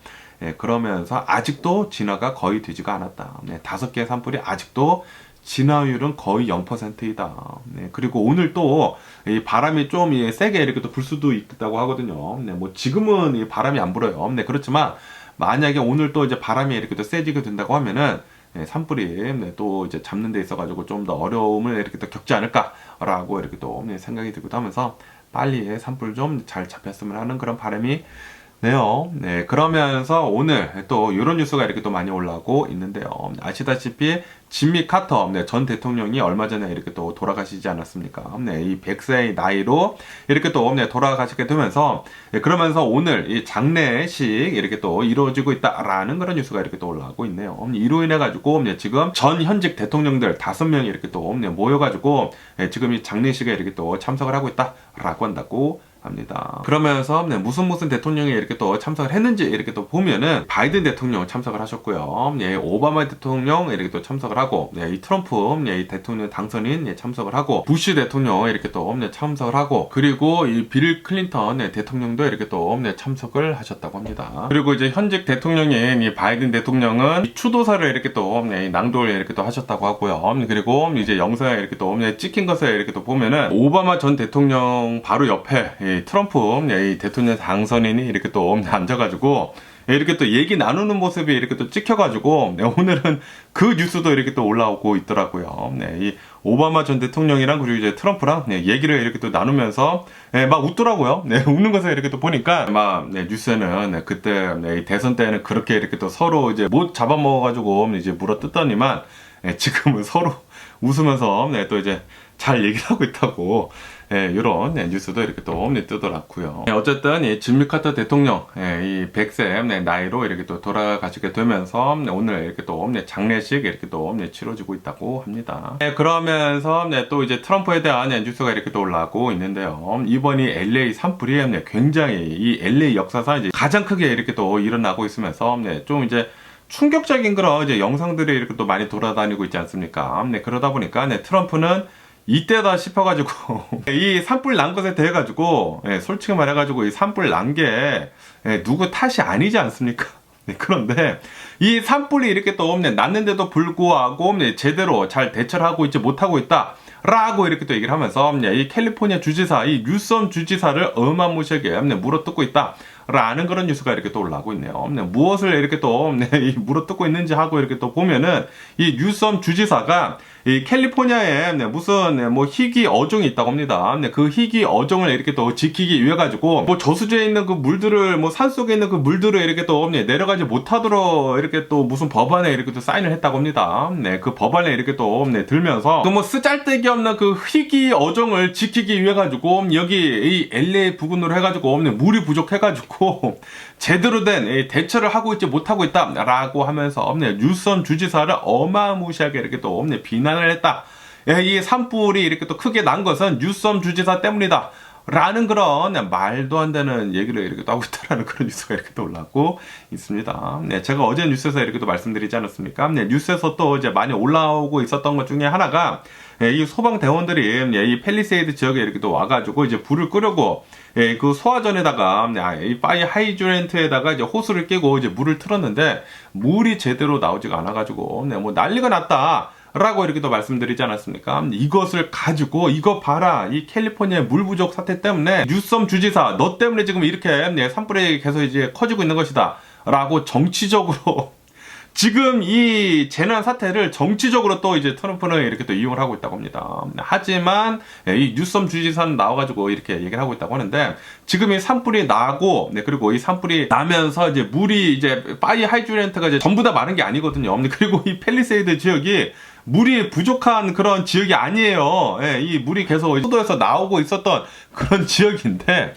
그러면서 아직도 진화가 거의 되지가 않았다. 5개의 산불이 아직도 진화율은 거의 0%이다. 그리고 오늘 또 이 바람이 좀 세게 이렇게 또 불 수도 있다고 하거든요. 뭐 지금은 이 바람이 안 불어요. 그렇지만 만약에 오늘 또 이제 바람이 이렇게 또 세지게 된다고 하면은 산불이 또 이제 잡는 데 있어가지고 좀 더 어려움을 이렇게 또 겪지 않을까라고 이렇게 또 생각이 들기도 하면서, 빨리 산불 좀 잘 잡혔으면 하는 그런 바람이 네요. 그러면서 오늘 또 이런 뉴스가 이렇게 또 많이 올라오고 있는데요. 아시다시피 지미 카터 전 대통령이 얼마 전에 이렇게 또 돌아가시지 않았습니까? 이 100세의 나이로 이렇게 또 돌아가시게 되면서, 그러면서 오늘 이 장례식 이렇게 또 이루어지고 있다라는 그런 뉴스가 이렇게 또 올라오고 있네요. 이로 인해 가지고 지금 전 현직 대통령들 5명이 이렇게 또 모여가지고 지금 이 장례식에 이렇게 또 참석을 하고 있다라고 한다고 합니다. 그러면서 무슨 대통령이 이렇게 또 참석을 했는지 이렇게 또 보면은 바이든 대통령 참석을 하셨고요. 오바마 대통령 이렇게 또 참석을 하고, 이 트럼프 이 대통령 당선인 참석을 하고, 부시 대통령 이렇게 또 참석을 하고, 그리고 이 빌 클린턴 대통령도 이렇게 또 참석을 하셨다고 합니다. 그리고 이제 현직 대통령인 이 바이든 대통령은 추도사를 이렇게 또 낭독을 이렇게 또 하셨다고 하고요. 그리고 이제 영상에 이렇게 또 찍힌 것을 이렇게 또 보면은 오바마 전 대통령 바로 옆에 트럼프 이 대통령 당선인이 이렇게 또 앉아가지고 이렇게 또 얘기 나누는 모습이 이렇게 또 찍혀가지고 오늘은 그 뉴스도 이렇게 또 올라오고 있더라고요. 이 오바마 전 대통령이랑 그리고 이제 트럼프랑 얘기를 이렇게 또 나누면서 막 웃더라고요. 웃는 것을 이렇게 또 보니까 막 뉴스에는 그때 대선 때는 그렇게 이렇게 또 서로 이제 못 잡아먹어가지고 이제 물어뜯더니만 지금은 서로 웃으면서 또 이제 잘 얘기를 하고 있다고 이런 뉴스도 이렇게 또 뜨더라고요. 어쨌든 이 짐미 카터 대통령 이 100세 나이로 이렇게 또 돌아가시게 되면서 오늘 이렇게 또 장례식 이렇게 또 치러지고 있다고 합니다. 그러면서 또 이제 트럼프에 대한 뉴스가 이렇게 또 올라오고 있는데요. 이번이 LA 산불이 굉장히 이 LA 역사상 이제 가장 크게 이렇게 또 일어나고 있으면서 좀 이제 충격적인 그런 이제 영상들이 이렇게 또 많이 돌아다니고 있지 않습니까? 그러다 보니까 트럼프는 이때다 싶어가지고 이 산불 난 것에 대해 가지고 솔직히 말해가지고 이 산불 난 게 누구 탓이 아니지 않습니까? 그런데 이 산불이 이렇게 또 났는데도 불구하고 제대로 잘 대처를 하고 있지 못하고 있다 라고 이렇게 또 얘기를 하면서 이 캘리포니아 주지사 이 뉴섬 주지사를 어마무시하게 물어뜯고 있다 라는 그런 뉴스가 이렇게 또 올라오고 있네요. 무엇을 이렇게 또 물어뜯고 있는지 하고 이렇게 또 보면은 이 뉴섬 주지사가 이 캘리포니아에 무슨 뭐 희귀 어종이 있다고 합니다. 그 희귀 어종을 이렇게 또 지키기 위해 가지고 뭐 저수지에 있는 그 물들을 뭐 산속에 있는 그 물들을 이렇게 또 내려가지 못하도록 이렇게 또 무슨 법안에 이렇게 또 사인을 했다고 합니다. 그 법안에 이렇게 또 들면서 그 뭐 쓰잘데기 없는 그 희귀 어종을 지키기 위해 가지고 여기 이 LA 부근으로 해가지고 물이 부족해가지고 제대로 된 대처를 하고 있지 못하고 있다라고 하면서 뉴섬 주지사를 어마무시하게 이렇게 또 비난을 했다. 이 산불이 이렇게 또 크게 난 것은 뉴섬 주지사 때문이다. 라는 그런 말도 안 되는 얘기를 이렇게 또 하고 있다라는 그런 뉴스가 이렇게 또 올라오고 있습니다. 제가 어제 뉴스에서 이렇게 또 말씀드리지 않았습니까? 뉴스에서 또 이제 많이 올라오고 있었던 것 중에 하나가 이 소방대원들이 이 팰리세이드 지역에 이렇게 또 와가지고 이제 불을 끄려고 그 소화전에다가 이 파이어 하이드렌트에다가 이제 호스를 끼고 이제 물을 틀었는데 물이 제대로 나오지가 않아가지고 뭐 난리가 났다. 라고 이렇게 또 말씀드리지 않았습니까? 이것을 가지고 이거 봐라 이 캘리포니아 물 부족 사태 때문에 뉴섬 주지사 너 때문에 지금 이렇게 산불이 계속 이제 커지고 있는 것이다 라고 정치적으로 지금 이 재난 사태를 정치적으로 또 이제 트럼프는 이렇게 또 이용을 하고 있다고 합니다. 하지만 이 뉴섬 주지사는 나와가지고 이렇게 얘기를 하고 있다고 하는데 지금 이 산불이 나고 그리고 이 산불이 나면서 이제 물이 이제 파이어 하이드렌트가 이제 전부 다 마른 게 아니거든요. 그리고 이 팰리세이드 지역이 물이 부족한 그런 지역이 아니에요. 이 물이 계속 수도에서 나오고 있었던 그런 지역인데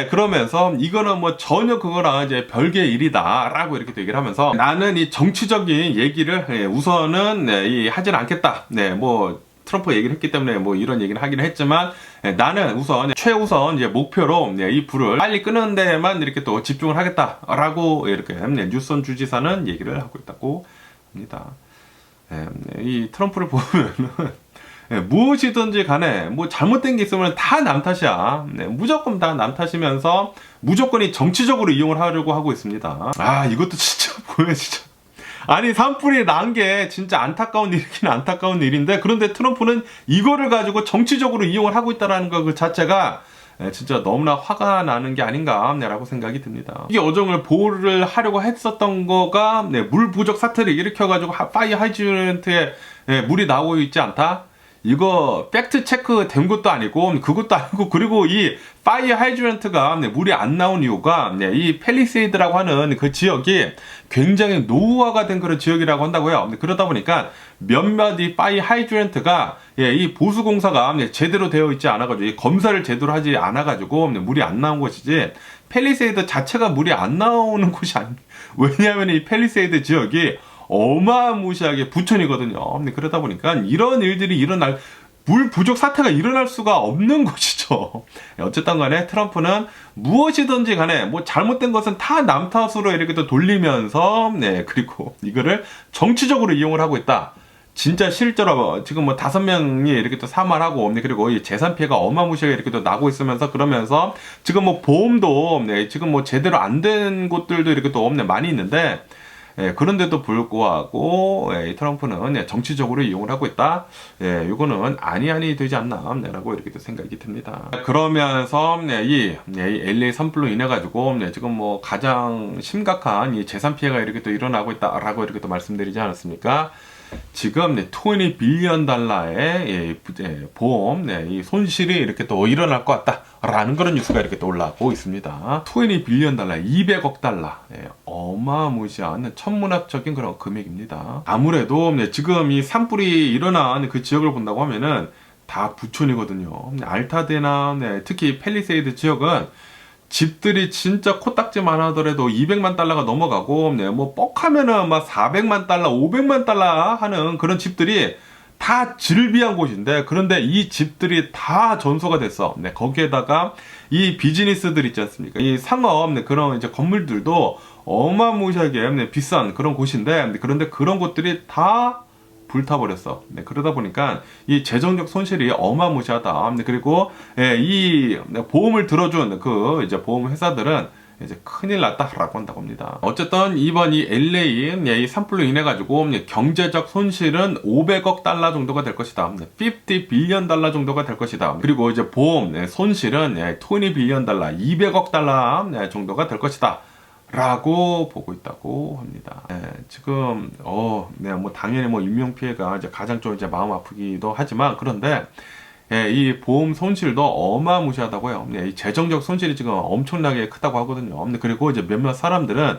그러면서 이거는 뭐 전혀 그거랑 이제 별개의 일이다라고 이렇게 또 얘기를 하면서 나는 이 정치적인 얘기를 우선은 하진 않겠다. 뭐 트럼프 얘기를 했기 때문에 뭐 이런 얘기를 하기는 했지만 나는 우선 최우선 이제 목표로 이 불을 빨리 끄는 데만 이렇게 또 집중을 하겠다라고 이렇게 뉴섬 주지사는 얘기를 하고 있다고 합니다. 이 트럼프를 보면은 무엇이든지 간에 뭐 잘못된 게 있으면 다 남 탓이야. 무조건 다 남 탓이면서 무조건 이 정치적으로 이용을 하려고 하고 있습니다. 이것도 진짜 보여 진짜. 아니 산불이 난 게 진짜 안타까운 일이긴 안타까운 일인데 그런데 트럼프는 이거를 가지고 정치적으로 이용을 하고 있다는 거 그 자체가 진짜 너무나 화가 나는 게 아닌가라고 생각이 듭니다. 이 어종을 보호를 하려고 했었던 거가 물 부족 사태를 일으켜가지고 파이어 하이드렌트에 물이 나오고 있지 않다? 이거 팩트 체크 된 것도 아니고 그것도 아니고 그리고 이 파이어 하이드렌트가 물이 안 나온 이유가 이 팰리세이드라고 하는 그 지역이 굉장히 노후화가 된 그런 지역이라고 한다고요. 그러다 보니까 몇몇 이 파이어 하이드렌트가 이 보수공사가 제대로 되어 있지 않아가지고 검사를 제대로 하지 않아가지고 물이 안 나온 것이지 팰리세이드 자체가 물이 안 나오는 곳이 아닙니다. 왜냐하면 이 팰리세이드 지역이 어마무시하게 부천이거든요. 그러다 보니까 이런 일들이 일어날 물 부족 사태가 일어날 수가 없는 것이죠. 어쨌든 간에 트럼프는 무엇이든지 간에 뭐 잘못된 것은 다 남 탓으로 이렇게 또 돌리면서 그리고 이거를 정치적으로 이용을 하고 있다. 진짜 실제로 지금 뭐 5명이 이렇게 또 사망하고 그리고 이 재산 피해가 어마무시하게 이렇게 또 나고 있으면서 그러면서 지금 뭐 보험도 지금 뭐 제대로 안 된 곳들도 이렇게 또 많이 있는데 그런데도 불구하고 이 트럼프는 정치적으로 이용을 하고 있다. 이거는 아니 되지 않나 라고 이렇게 또 생각이 듭니다. 그러면서 이 LA 산불로 인해 가지고 지금 뭐 가장 심각한 이 재산 피해가 이렇게 또 일어나고 있다라고 이렇게 또 말씀드리지 않았습니까? 지금 20 빌리언 달러의 보험 이 손실이 이렇게 또 일어날 것 같다라는 그런 뉴스가 이렇게 또 올라오고 있습니다. 20 빌리언 달러, 200억 달러, 어마무시한 천문학적인 그런 금액입니다. 아무래도 지금 이 산불이 일어난 그 지역을 본다고 하면은 다 부촌이거든요. 알타데나 특히 팰리세이드 지역은 집들이 진짜 코딱지만 하더라도 200만 달러가 넘어가고 뭐 뻑하면은 막 400만 달러, 500만 달러 하는 그런 집들이 다 질비한 곳인데 그런데 이 집들이 다 전소가 됐어. 거기에다가 이 비즈니스들 있지 않습니까? 이 상업 그런 이제 건물들도 어마무시하게 비싼 그런 곳인데 그런데 그런 곳들이 다 불타버렸어. 그러다 보니까 이 재정적 손실이 어마무시하다. 그리고 이 보험을 들어준 그 이제 보험 회사들은 이제 큰일 났다라고 한다고 합니다. 어쨌든 이번 이 LA 이 산불로 인해 가지고 경제적 손실은 500억 달러 정도가 될 것이다. 50 빌리언 달러 정도가 될 것이다. 그리고 이제 보험 손실은 20 빌리언 달러, 200억 달러 정도가 될 것이다. 라고 보고 있다고 합니다. 지금 뭐 당연히 뭐 인명피해가 이제 가장 좀 이제 마음 아프기도 하지만 그런데 이 보험 손실도 어마무시하다고요. 이 재정적 손실이 지금 엄청나게 크다고 하거든요. 그리고 이제 몇몇 사람들은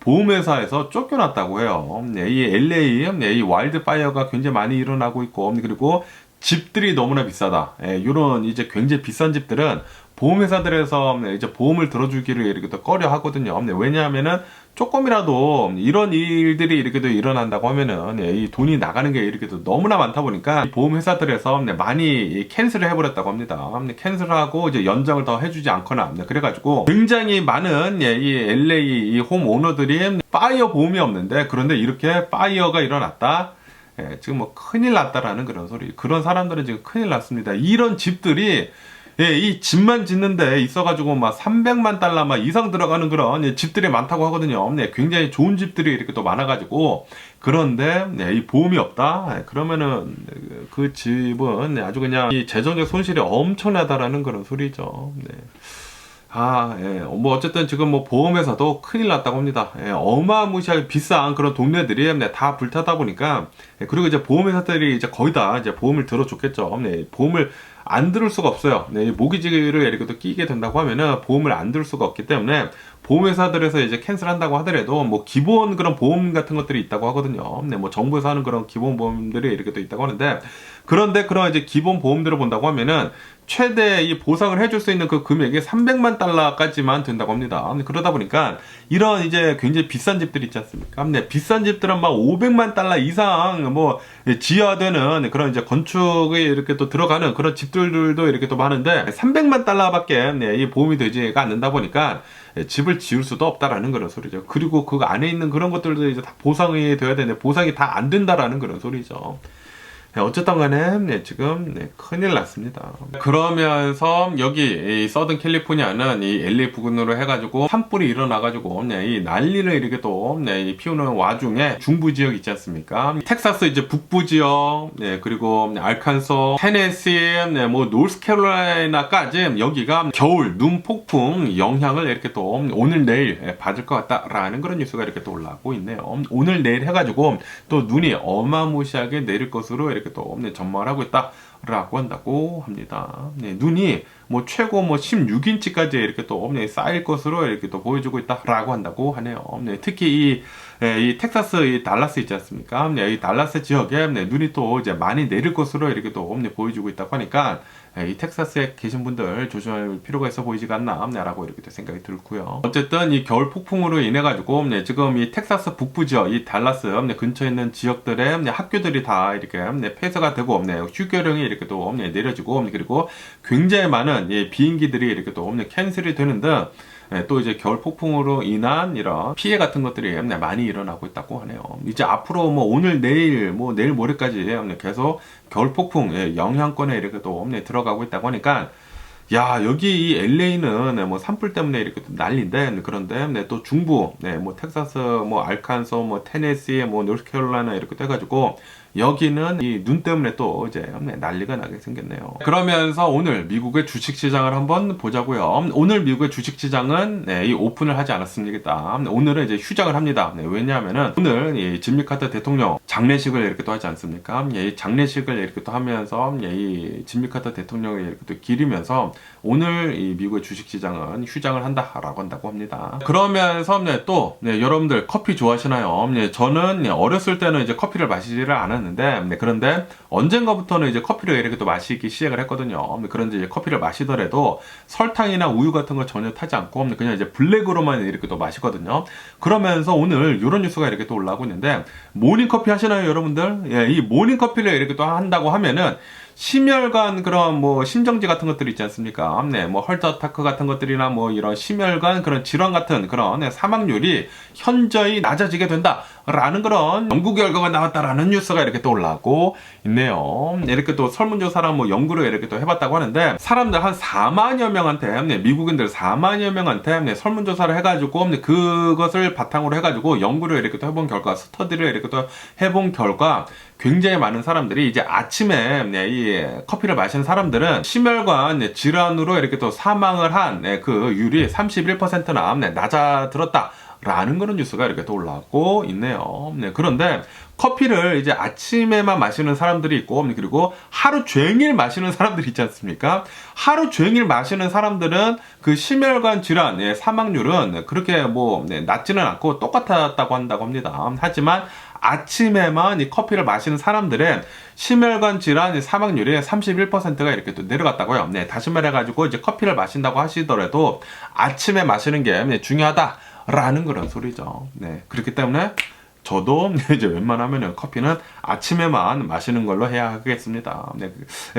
보험회사에서 쫓겨났다고 해요. 이 LA 이 와일드 파이어가 굉장히 많이 일어나고 있고 그리고 집들이 너무나 비싸다. 이런 이제 굉장히 비싼 집들은 보험회사들에서 이제 보험을 들어주기를 이렇게 또 꺼려 하거든요. 왜냐하면은 조금이라도 이런 일들이 이렇게 또 일어난다고 하면은 이 돈이 나가는 게 이렇게 또 너무나 많다 보니까 보험회사들에서 많이 캔슬을 해버렸다고 합니다. 캔슬하고 이제 연장을 더 해주지 않거나 그래가지고 굉장히 많은 이 LA 이 홈 오너들이 파이어 보험이 없는데 그런데 이렇게 파이어가 일어났다. 지금 뭐 큰일 났다라는 그런 소리. 그런 사람들은 지금 큰일 났습니다. 이런 집들이 이 집만 짓는데 있어가지고 막 300만 달러 막 이상 들어가는 그런 집들이 많다고 하거든요. 굉장히 좋은 집들이 이렇게 또 많아가지고 그런데 이 보험이 없다. 그러면은 그 집은 아주 그냥 이 재정적 손실이 엄청나다라는 그런 소리죠. 뭐 어쨌든 지금 뭐 보험회사도 큰일 났다고 합니다. 어마무시하게 비싼 그런 동네들이 다 불타다 보니까 그리고 이제 보험회사들이 이제 거의 다 이제 보험을 들어줬겠죠. 보험을 안 들을 수가 없어요. 모기지를 이렇게 또 끼게 된다고 하면은 보험을 안 들을 수가 없기 때문에 보험회사들에서 이제 캔슬한다고 하더라도 뭐 기본 그런 보험 같은 것들이 있다고 하거든요. 뭐 정부에서 하는 그런 기본 보험들이 이렇게 또 있다고 하는데 그런데 그런 이제 기본 보험들을 본다고 하면은 최대 이 보상을 해줄 수 있는 그 금액이 300만 달러까지만 된다고 합니다. 그러다 보니까 이런 이제 굉장히 비싼 집들이 있지 않습니까? 비싼 집들은 막 500만 달러 이상 뭐 지하되는 그런 이제 건축에 이렇게 또 들어가는 그런 집들도 이렇게 또 많은데 300만 달러밖에 이 보험이 되지가 않는다 보니까 집을 지을 수도 없다라는 그런 소리죠. 그리고 그 안에 있는 그런 것들도 이제 다 보상이 돼야 되는데 보상이 다 안 된다라는 그런 소리죠. 어쨌든 간에 지금 큰일 났습니다. 그러면서 여기 이 서든 캘리포니아는 이 LA 부근으로 해가지고 산불이 일어나가지고 이 난리를 이렇게 또 피우는 와중에 중부 지역 있지 않습니까? 텍사스 이제 북부 지역 그리고 알칸소, 테네시, 뭐 노스캐롤라이나까지 여기가 겨울 눈 폭풍 영향을 이렇게 또 오늘 내일 받을 것 같다라는 그런 뉴스가 이렇게 또 올라오고 있네요. 오늘 내일 해가지고 또 눈이 어마무시하게 내릴 것으로 이렇게 또 전망을 하고 있다라고 한다고 합니다. 눈이 뭐 최고 뭐 16인치까지 이렇게 또 쌓일 것으로 이렇게 또 보여주고 있다라고 한다고 하네요. 특히 이 텍사스 이 달라스 있지 않습니까? 이 달라스 지역에 눈이 또 이제 많이 내릴 것으로 이렇게 또 보여주고 있다고 하니까 이 텍사스에 계신 분들 조심할 필요가 있어 보이지가 않나라고 이렇게 생각이 들고요. 어쨌든 이 겨울 폭풍으로 인해 가지고 지금 이 텍사스 북부 지역, 이 달라스 근처에 있는 지역들의 학교들이 다 이렇게 폐쇄가 되고 휴교령이 이렇게 이렇게 또 내려지고, 그리고 굉장히 많은 비행기들이 이렇게 또 캔슬이 되는 등 또 이제 겨울 폭풍으로 인한 이런 피해 같은 것들이 많이 일어나고 있다고 하네요. 이제 앞으로 뭐 오늘 내일 내일 모레까지 계속 겨울 폭풍 영향권에 이렇게 또 들어가고 있다고 하니까, 야, 여기 이 LA는 뭐 산불 때문에 이렇게 또 난리인데, 그런데 또 중부, 뭐 텍사스, 뭐 알칸소, 뭐 테네시, 뭐 노스캐롤라이나 이렇게 돼가지고 여기는 이 눈 때문에 또 이제 난리가 나게 생겼네요. 그러면서 오늘 미국의 주식시장을 한번 보자고요. 오늘 미국의 주식시장은 이 오픈을 하지 않았습니다. 오늘은 이제 휴장을 합니다. 왜냐하면은 오늘 이 짐미 카터 대통령 장례식을 이렇게 또 하지 않습니까? 이 장례식을 이렇게 또 하면서 이 짐미 카터 대통령을 이렇게 또 기리면서 오늘 이 미국의 주식시장은 휴장을 한다라고 한다고 합니다. 그러면서 또 여러분들 커피 좋아하시나요? 저는 어렸을 때는 이제 커피를 마시지를 않았는데, 그런데 언젠가부터는 이제 커피를 이렇게 또 마시기 시작을 했거든요. 그런데 이제 커피를 마시더라도 설탕이나 우유 같은 걸 전혀 타지 않고 그냥 이제 블랙으로만 이렇게 또 마시거든요. 그러면서 오늘 이런 뉴스가 이렇게 또 올라오고 있는데, 모닝커피 하시나요, 여러분들? 이 모닝커피를 이렇게 또 한다고 하면은 심혈관 그런 뭐 심정지 같은 것들이 있지 않습니까? 뭐 헐트어타크 같은 것들이나 뭐 이런 심혈관 그런 질환 같은 그런 사망률이 현저히 낮아지게 된다라는 그런 연구 결과가 나왔다라는 뉴스가 이렇게 또 올라오고 있네요. 이렇게 또 설문조사랑 뭐 연구를 이렇게 또 해봤다고 하는데, 사람들 한 4만여 명한테, 미국인들 4만여 명한테 설문조사를 해가지고 그것을 바탕으로 해가지고 연구를 이렇게 또 해본 결과, 스터디를 이렇게 또 해본 결과, 굉장히 많은 사람들이 이제 아침에 이 커피를 마시는 사람들은 심혈관 질환으로 이렇게 또 사망을 한 그 율이 31%나 낮아들었다 라는 그런 뉴스가 이렇게 또 올라오고 있네요. 그런데 커피를 이제 아침에만 마시는 사람들이 있고, 그리고 하루 종일 마시는 사람들이 있지 않습니까? 하루 종일 마시는 사람들은 그 심혈관 질환 사망률은 그렇게 뭐 낮지는 않고 똑같았다고 한다고 합니다. 하지만 아침에만 이 커피를 마시는 사람들은 심혈관 질환 사망률이 31%가 이렇게 또 내려갔다고요. 다시 말해가지고 이제 커피를 마신다고 하시더라도 아침에 마시는 게 중요하다라는 그런 소리죠. 그렇기 때문에 저도 이제 웬만하면은 커피는 아침에만 마시는 걸로 해야 하겠습니다.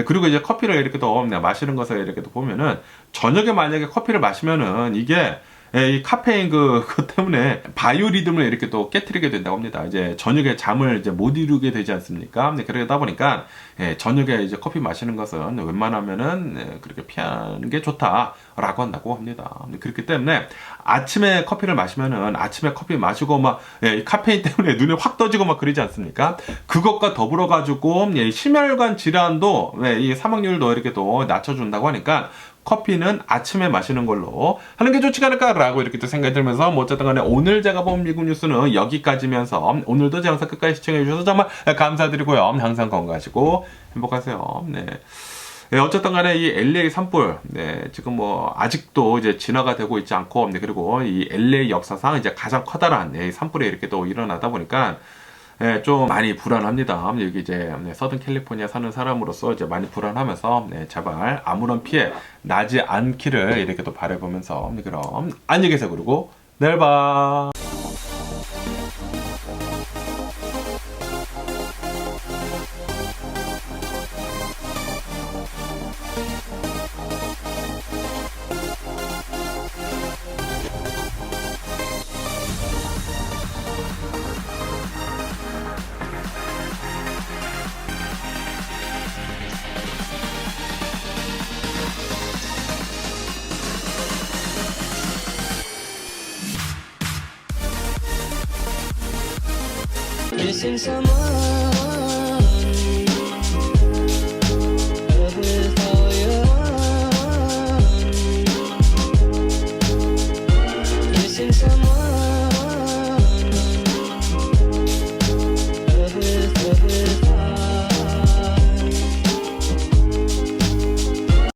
그리고 이제 커피를 이렇게 또 마시는 것을 이렇게 또 보면은, 저녁에 만약에 커피를 마시면은 이게 이 카페인 그것 때문에 바이오리듬을 이렇게 또 깨트리게 된다고 합니다. 이제 저녁에 잠을 이제 못 이루게 되지 않습니까? 그러다 보니까 저녁에 이제 커피 마시는 것은 웬만하면은 그렇게 피하는 게 좋다라고 한다고 합니다. 그렇기 때문에 아침에 커피를 마시면은 아침에 커피 마시고 막 카페인 때문에 눈이 확 떠지고 막 그러지 않습니까? 그것과 더불어 가지고 심혈관 질환도 이 사망률도 이렇게 또 낮춰준다고 하니까, 커피는 아침에 마시는 걸로 하는 게 좋지 않을까라고 이렇게 또 생각이 들면서, 뭐 어쨌든 간에 오늘 제가 본 미국 뉴스는 여기까지면서, 오늘도 제 영상 끝까지 시청해 주셔서 정말 감사드리고요. 항상 건강하시고 행복하세요. 어쨌든 간에 이 LA 산불, 지금 뭐 아직도 이제 진화가 되고 있지 않고, 그리고 이 LA 역사상 이제 가장 커다란 산불이 이렇게 또 일어나다 보니까 좀 많이 불안합니다. 여기 이제 서든 캘리포니아 사는 사람으로서 이제 많이 불안하면서 제발 아무런 피해 나지 않기를 이렇게 또 바라보면서, 그럼 안녕히 계세요. 그리고 내일 봐. Missing someone